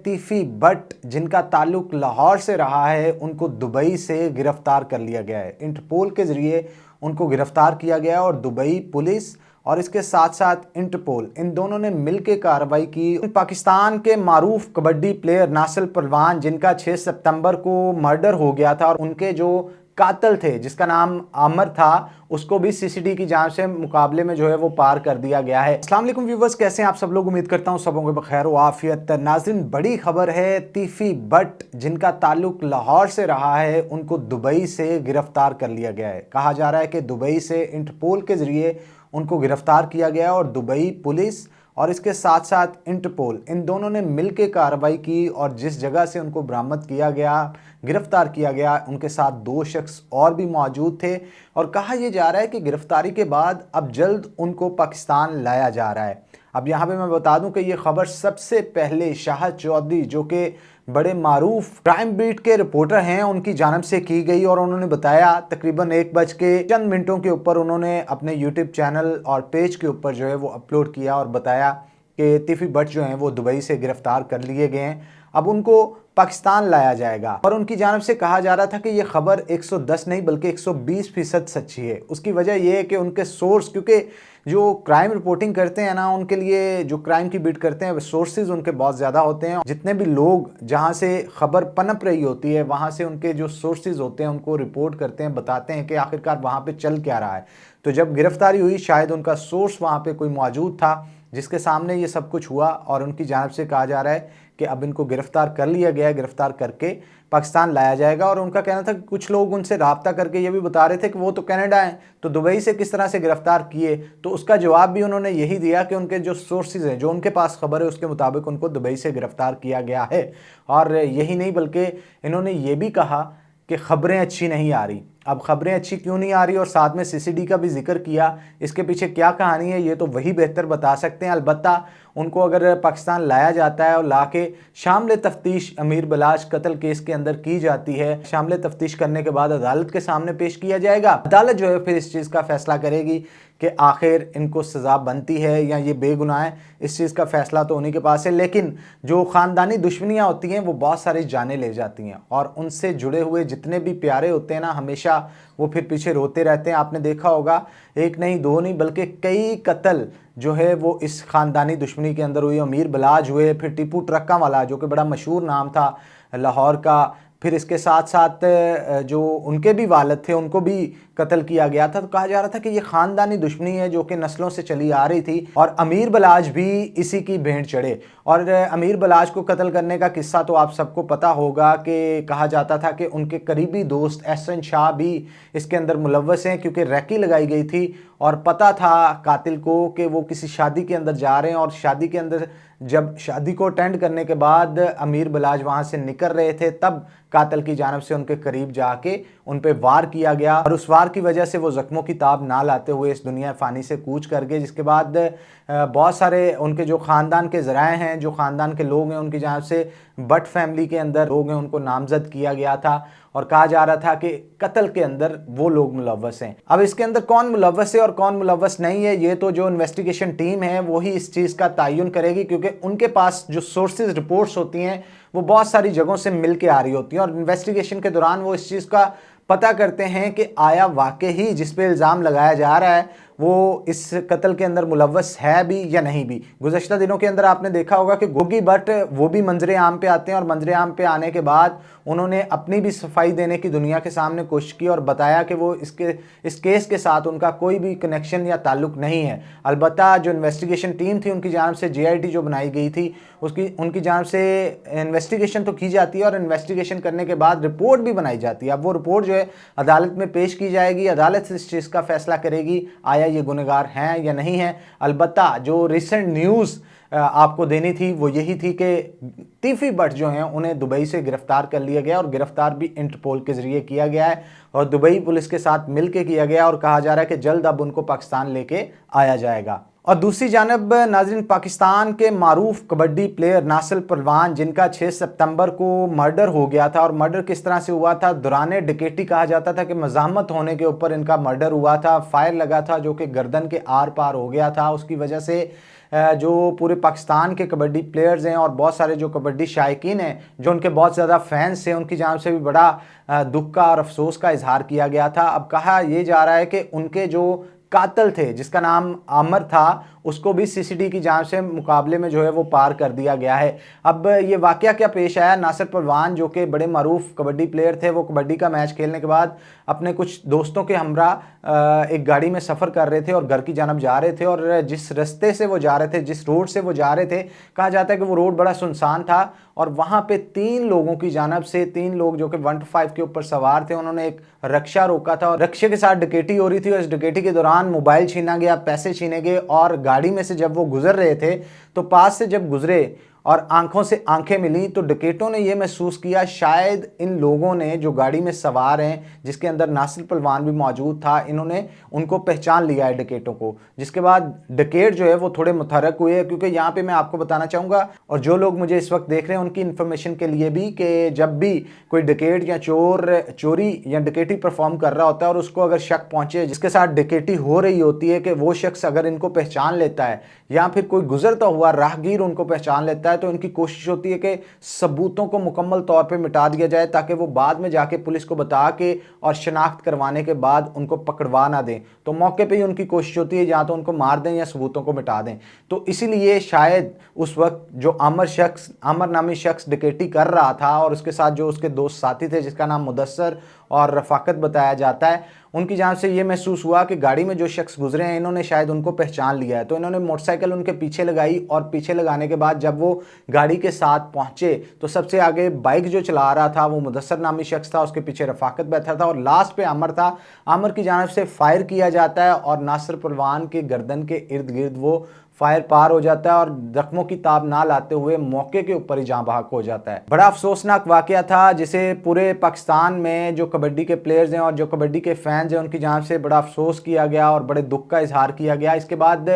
तीफी but जिनका ताल्लुक लाहौर से रहा है, उनको दुबई से गिरफ्तार कर लिया गया है। इंटरपोल के ज़रिए उनको गिरफ्तार किया गया और दुबई पुलिस और इसके साथ साथ इंटरपोल, इन दोनों ने मिलकर कार्रवाई की। पाकिस्तान के मारूफ कबड्डी प्लेयर नासिर पहलवान, जिनका 6 सितंबर को मर्डर हो गया था, और उनके जो कातिल थे जिसका नाम आमिर था, उसको भी सीसीडी की जांच से मुकाबले में जो है वो पार कर दिया गया है। अस्सलाम वालेकुम व्यूवर्स, कैसे हैं आप सब लोग? उम्मीद करता हूं सब होंगे बखैर व आफियत। नाज़रीन, बड़ी खबर है। तीफी बट जिनका ताल्लुक लाहौर से रहा है, उनको दुबई से गिरफ्तार कर लिया गया है। कहा जा रहा है कि दुबई से इंटरपोल के ज़रिए उनको गिरफ्तार किया गया और दुबई पुलिस और इसके साथ साथ इंटरपोल, इन दोनों ने मिलकर कार्रवाई की और जिस जगह से उनको बरामद किया गया, गिरफ्तार किया गया, उनके साथ 2 शख्स और भी मौजूद थे। और कहा यह जा रहा है कि गिरफ्तारी के बाद अब जल्द उनको पाकिस्तान लाया जा रहा है। अब यहाँ पे मैं बता दूं कि ये खबर सबसे पहले शाहिद चौधरी, जो कि बड़े मारूफ क्राइम बीट के रिपोर्टर हैं, उनकी जानब से की गई। और उन्होंने बताया तकरीबन 1 बज के चंद मिनटों के ऊपर उन्होंने अपने यूट्यूब चैनल और पेज के ऊपर जो है वो अपलोड किया और बताया कि तीफी बट जो हैं वो दुबई से गिरफ्तार कर लिए गए हैं, अब उनको पाकिस्तान लाया जाएगा। और उनकी जानब से कहा जा रहा था कि ये खबर 110 नहीं बल्कि 120% सच्ची है। उसकी वजह यह है कि उनके सोर्स, क्योंकि जो क्राइम रिपोर्टिंग करते हैं ना, उनके लिए जो क्राइम की बीट करते हैं सोर्सेज उनके बहुत ज़्यादा होते हैं। जितने भी लोग जहां से खबर पनप रही होती है, वहां से उनके जो सोर्सेज होते हैं उनको रिपोर्ट करते हैं, बताते हैं कि आखिरकार वहां पे चल क्या रहा है। तो जब गिरफ्तारी हुई, शायद उनका सोर्स वहां पे कोई मौजूद था जिसके सामने ये सब कुछ हुआ, और उनकी जानब से कहा जा रहा है कि अब इनको गिरफ्तार कर लिया गया है, गिरफ्तार करके पाकिस्तान लाया जाएगा। और उनका कहना था कि कुछ लोग उनसे राब्ता करके ये भी बता रहे थे कि वो तो कनाडा हैं, तो दुबई से किस तरह से गिरफ्तार किए। तो उसका जवाब भी उन्होंने यही दिया कि उनके जो सोर्सेज हैं, जो उनके पास खबर है, उसके मुताबिक उनको दुबई से गिरफ्तार किया गया है। और यही नहीं बल्कि इन्होंने ये भी कहा कि खबरें अच्छी नहीं आ रही। अब खबरें अच्छी क्यों नहीं आ रही और साथ में सीसीडी का भी जिक्र किया, इसके पीछे क्या कहानी है ये तो वही बेहतर बता सकते हैं। अलबत्ता उनको अगर पाकिस्तान लाया जाता है और लाके शामिल तफ्तीश अमीर बलाच कत्ल केस के अंदर की जाती है, शामिल तफ्तीश करने के बाद अदालत के सामने पेश किया जाएगा। अदालत जो है फिर इस चीज़ का फैसला करेगी कि आखिर इनको सज़ा बनती है या ये बेगुनाह है। इस चीज़ का फैसला तो उन्हीं के पास है। लेकिन जो ख़ानदानी दुश्मनियाँ होती हैं वो बहुत सारी जानें ले जाती हैं, और उनसे जुड़े हुए जितने भी प्यारे होते हैं ना, हमेशा वो फिर पीछे रोते रहते हैं। आपने देखा होगा, 1 नहीं 2 नहीं बल्कि कई कत्ल जो है वो इस ख़ानदानी दुश्मनी के अंदर हुई। अमीर बलाज हुए, फिर टीपू ट्रक्का वाला जो कि बड़ा मशहूर नाम था लाहौर का, फिर इसके साथ साथ जो उनके भी वालिद थे उनको भी कत्ल किया गया था। तो कहा जा रहा था कि ये ख़ानदानी दुश्मनी है जो कि नस्लों से चली आ रही थी, और अमीर बलाज भी इसी की भेंट चढ़े। और अमीर बलाज को कत्ल करने का किस्सा तो आप सबको पता होगा कि कहा जाता था कि उनके करीबी दोस्त एहसन शाह भी इसके अंदर मुलव्वस हैं, क्योंकि रैकी लगाई गई थी और पता था कातिल को कि वो किसी शादी के अंदर जा रहे हैं, और शादी के अंदर जब शादी को अटेंड करने के बाद अमीर बलाज वहाँ से निकल रहे थे, तब कातिल की जानब से उनके करीब जाके उन पे वार किया गया, और उस वार की वजह से वो ज़ख्मों की ताब ना लाते हुए इस दुनिया फ़ानी से कूच कर गए। जिसके बाद बहुत सारे उनके जो ख़ानदान के ज़राए हैं, जो ख़ानदान के लोग हैं, उनकी जानब से बट फैमिली के अंदर लोग हैं, उनको नामज़द किया गया था और कहा जा रहा था कि कत्ल के अंदर वो लोग मुलव्वस हैं। अब इसके अंदर कौन मुलव्वस है और कौन मुलव्वस नहीं है, ये तो जो इन्वेस्टिगेशन टीम है वही इस चीज़ का तयन करेगी, क्योंकि उनके पास जो सोर्सेज रिपोर्ट्स होती हैं वो बहुत सारी जगहों से मिल के आ रही होती हैं, और इन्वेस्टिगेशन के दौरान वो इस चीज़ का पता करते हैं कि आया वाकई ही जिस पे इल्ज़ाम लगाया जा रहा है वो इस कत्ल के अंदर मुलव्वस है भी या नहीं भी। गुज़श्ता दिनों के अंदर आपने देखा होगा कि गोगी बट वो भी मंजरे आम पे आते हैं, और मंजरे आम पे आने के बाद उन्होंने अपनी भी सफाई देने की दुनिया के सामने कोशिश की और बताया कि वो इस केस के साथ उनका कोई भी कनेक्शन या ताल्लुक नहीं है। अलबत्ता जो इन्वेस्टिगेशन टीम थी उनकी जानब से JIT जो बनाई गई थी, उनकी जानब से इन्वेस्टिगेशन तो की जाती है, और इन्वेस्टिगेशन करने के बाद रिपोर्ट भी बनाई जाती है। अब वो रिपोर्ट जो है अदालत में पेश की जाएगी, अदालत इस चीज़ का फैसला करेगी आया ये गुनहगार हैं या नहीं हैं। अलबत्ता जो रिसेंट न्यूज़ आपको देनी थी वो यही थी कि तीफी बट जो हैं उन्हें दुबई से गिरफ्तार कर लिया गया, और गिरफ्तार भी इंटरपोल के ज़रिए किया गया है और दुबई पुलिस के साथ मिलकर किया गया, और कहा जा रहा है कि जल्द अब उनको पाकिस्तान लेके आया जाएगा। और दूसरी जानब नाज़रीन, पाकिस्तान के मारूफ कबड्डी प्लेयर नासिर पहलवान, जिनका 6 सितंबर को मर्डर हो गया था, और मर्डर किस तरह से हुआ था, दौरान डकैती कहा जाता था कि मज़ाहमत होने के ऊपर इनका मर्डर हुआ था। फायर लगा था जो कि गर्दन के आर पार हो गया था, उसकी वजह से जो पूरे पाकिस्तान के कबड्डी प्लेयर्स हैं और बहुत सारे जो कबड्डी शायकीन हैं, जो उनके बहुत ज़्यादा फैंस हैं, उनकी जानिब से भी बड़ा दुख का और अफसोस का इजहार किया गया था। अब कहा यह जा रहा है कि उनके जो कातिल थे, जिसका नाम आमिर था, उसको भी सीसीडी की जांच से मुकाबले में जो है वो पार कर दिया गया है। अब ये वाकया क्या पेश आया, नासिर परवान जो कि बड़े मारूफ कबड्डी प्लेयर थे, वो कबड्डी का मैच खेलने के बाद अपने कुछ दोस्तों के हमरा एक गाड़ी में सफ़र कर रहे थे और घर की जानब जा रहे थे, और जिस रास्ते से वो जा रहे थे, जिस रोड से वो जा रहे थे, कहा जाता है कि वो रोड बड़ा सुनसान था और वहाँ पे 3 लोगों की जानब से, 3 लोग जो कि 125 के ऊपर सवार थे, उन्होंने एक रक्षा रोका था और रक्षे के साथ डकैती हो रही थी और इस डकैती के दौरान मोबाइल छीना गया, पैसे छीने गए और गाड़ी में से जब वो गुजर रहे थे तो पास से जब गुजरे और आंखों से आंखें मिली तो डकैतों ने यह महसूस किया शायद इन लोगों ने जो गाड़ी में सवार हैं, जिसके अंदर नासिर पहलवान भी मौजूद था, इन्होंने उनको पहचान लिया है डकैतों को। जिसके बाद डकैत जो है वो थोड़े मुतहरक हुए, क्योंकि यहाँ पे मैं आपको बताना चाहूँगा और जो लोग मुझे इस वक्त देख रहे हैं उनकी इन्फॉर्मेशन के लिए भी, कि जब भी कोई डकैत या चोरी या डकैती परफॉर्म कर रहा होता है और उसको अगर शक पहुंचे जिसके साथ डकैती हो रही होती है, कि वो शख्स अगर इनको पहचान लेता है या फिर कोई गुजरता हुआ राहगीर उनको पहचान लेता है, तो इनकी कोशिश होती है कि सबूतों को मुकम्मल तौर पे मिटा दिया जाए, ताकि वो बाद में जाके पुलिस को बता के और शनाख्त करवाने के बाद उनको पकड़वा ना दें। तो मौके पे ही उनकी कोशिश होती है या तो उनको मार दें या सबूतों को मिटा दें। तो इसीलिए शायद उस वक्त जो आमिर नामी शख्स डकैती कर रहा था और उसके साथ जो उसके दोस्त साथी थे, जिसका नाम मुदस्सर और रफाकत बताया जाता है, उनकी जान से ये महसूस हुआ कि गाड़ी में जो शख्स गुजरे हैं इन्होंने शायद उनको पहचान लिया है। तो इन्होंने मोटरसाइकिल उनके पीछे लगाई और पीछे लगाने के बाद जब वो गाड़ी के साथ पहुंचे तो सबसे आगे बाइक जो चला रहा था वो मुदस्सर नामी शख्स था, उसके पीछे रफाकत बैठा था और लास्ट पे आमिर था। आमिर की जानिब से फायर किया जाता है और नासिर पहलवान के गर्दन के इर्द गिर्द वो फायर पार हो जाता है और जख्मों की ताब ना लाते हुए मौके के ऊपर ही जाँ बहक हो जाता है। बड़ा अफसोसनाक वाकया था, जिसे पूरे पाकिस्तान में जो कबड्डी के प्लेयर्स हैं और जो कबड्डी के फैंस हैं उनकी जानिब से बड़ा अफसोस किया गया और बड़े दुख का इजहार किया गया। इसके बाद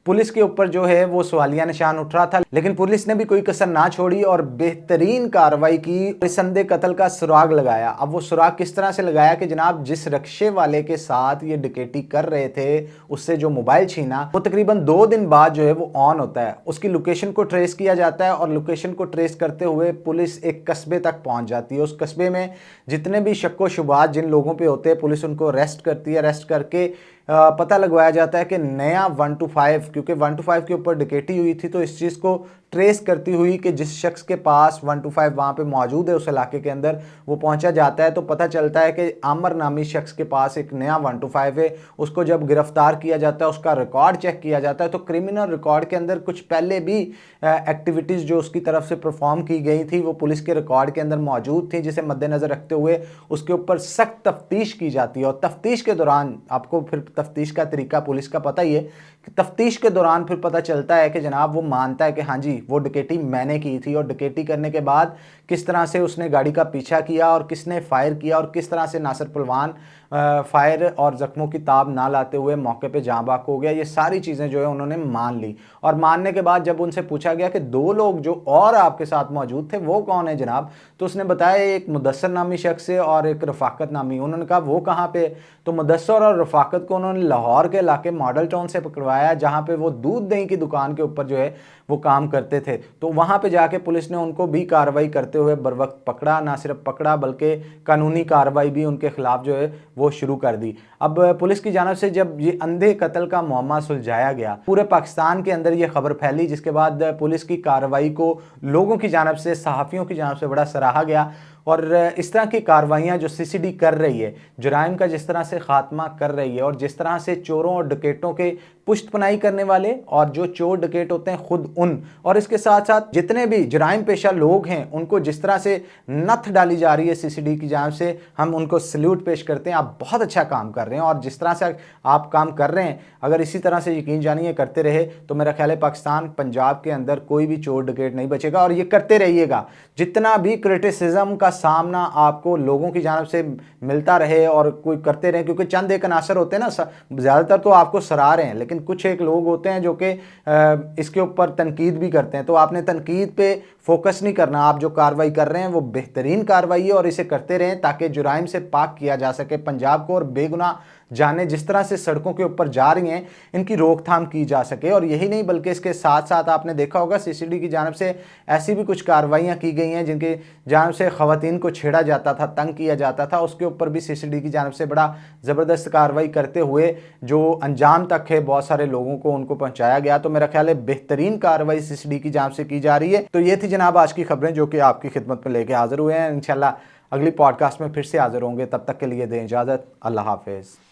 पुलिस के ऊपर जो है वो सवालिया निशान उठ रहा था, लेकिन पुलिस ने भी कोई कसर ना छोड़ी और बेहतरीन कार्रवाई की, संदेह कत्ल का सुराग लगाया। अब वो सुराग किस तरह से लगाया कि जनाब जिस रक्षे वाले के साथ ये डकैती कर रहे थे उससे जो मोबाइल छीना, वो तकरीबन 2 दिन बाद जो है वो ऑन होता है। उसकी लोकेशन को ट्रेस किया जाता है और लोकेशन को ट्रेस करते हुए पुलिस एक कस्बे तक पहुंच जाती है। उस कस्बे में जितने भी शक्को शुबात जिन लोगों पे होते हैं, पुलिस उनको अरेस्ट करती है। अरेस्ट करके पता लगवाया जाता है कि नया 125, क्योंकि 125 के ऊपर डकैती हुई थी, तो इस चीज़ को ट्रेस करती हुई कि जिस शख्स के पास 125 वहाँ पे मौजूद है उस इलाके के अंदर, वो पहुँचा जाता है। तो पता चलता है कि आमिर नामी शख्स के पास एक नया 125 है। उसको जब गिरफ्तार किया जाता है, उसका रिकॉर्ड चेक किया जाता है, तो क्रिमिनल रिकॉर्ड के अंदर कुछ पहले भी एक्टिविटीज़ जो उसकी तरफ से परफॉर्म की गई थी वो पुलिस के रिकॉर्ड के अंदर मौजूद थी, जिसे मद्देनज़र रखते हुए उसके ऊपर सख्त तफ्तीश की जाती है। और तफ्तीश के दौरान आपको फिर तफ्तीश का तरीका पुलिस का पता ही है कि तफ्तीश के दौरान फिर पता चलता है कि जनाब वो मानता है कि हाँ जी वो डकैती मैंने की थी, और डकैती करने के बाद किस तरह से उसने गाड़ी का पीछा किया और किसने फायर किया और किस तरह से नासिर पहलवान फायर और जख्मों की ताब ना लाते हुए मौके पे जाँ बाक हो गया। ये सारी चीज़ें जो है उन्होंने मान ली। और मानने के बाद जब उनसे पूछा गया कि 2 लोग जो और आपके साथ मौजूद थे वो कौन है जनाब, तो उसने बताया एक मुदस्सर नामी शख्स है और एक रफाकत नामी। उन्होंने कहा वो कहाँ पे, तो मुदस्सर और रफाकत को उन्होंने लाहौर के इलाके मॉडल टाउन से पकड़वाया, जहाँ पे वो दूध दही की दुकान के ऊपर जो है वो काम करते थे। तो वहाँ पे जाके पुलिस ने उनको भी कार्रवाई करते हुए बर वक्त पकड़ा, ना सिर्फ पकड़ा बल्कि कानूनी कार्रवाई भी उनके खिलाफ जो है वो शुरू कर दी। अब पुलिस की जानिब से जब ये अंधे कत्ल का मामला सुलझाया गया, पूरे पाकिस्तान के अंदर ये खबर फैली, जिसके बाद पुलिस की कार्रवाई को लोगों की जानिब से, सहाफ़ियों की जानिब से बड़ा सराहा गया। और इस तरह की कार्रवाइयाँ जो सीसीडी कर रही है, जुराइम का जिस तरह से खात्मा कर रही है और जिस तरह से चोरों और डकैतों के पुष्टपनाही करने वाले और जो चोर डकैत होते हैं खुद उन, और इसके साथ साथ जितने भी जुराइम पेशा लोग हैं उनको जिस तरह से नथ डाली जा रही है सीसीडी की जानिब से, हम उनको सल्यूट पेश करते हैं। आप बहुत अच्छा काम कर रहे हैं और जिस तरह से आप काम कर रहे हैं, अगर इसी तरह से यकीन जानिए करते रहे तो मेरा ख्याल है पाकिस्तान, पंजाब के अंदर कोई भी चोर डकैत नहीं बचेगा। और ये करते रहिएगा, जितना भी क्रिटिसिज्म का सामना आपको लोगों की जानिब से मिलता रहे और कोई करते रहे, क्योंकि चंद एक अनासर होते हैं ना, ज़्यादातर तो आपको सराह रहे हैं, लेकिन कुछ एक लोग होते हैं जो कि इसके ऊपर तनकीद भी करते हैं। तो आपने तनकीद पे फोकस नहीं करना, आप जो कार्रवाई कर रहे हैं वो बेहतरीन कार्रवाई है और इसे करते रहें ताकि जुराइम से पाक किया जा सके पंजाब को और बेगुनाह जाने, जिस तरह से सड़कों के ऊपर जा रही हैं, इनकी रोकथाम की जा सके। और यही नहीं बल्कि इसके साथ साथ आपने देखा होगा सीसीडी की जानिब से ऐसी भी कुछ कार्रवाइयाँ की गई हैं जिनके जानिब से ख़वातीन को छेड़ा जाता था, तंग किया जाता था, उसके ऊपर भी सीसीडी की जानिब से बड़ा ज़बरदस्त कार्रवाई करते हुए जो अंजाम तक है बहुत सारे लोगों को उनको पहुंचाया गया। तो मेरा ख्याल है बेहतरीन कार्रवाई सीसीडी की जानिब से की जा रही है। तो ये थी जनाब आज की खबरें जो कि आपकी खिदमत में लेके हाजिर हुए हैं। इंशाल्लाह अगली पॉडकास्ट में फिर से हाजिर होंगे, तब तक के लिए दें इजाज़त। अल्लाह हाफिज़।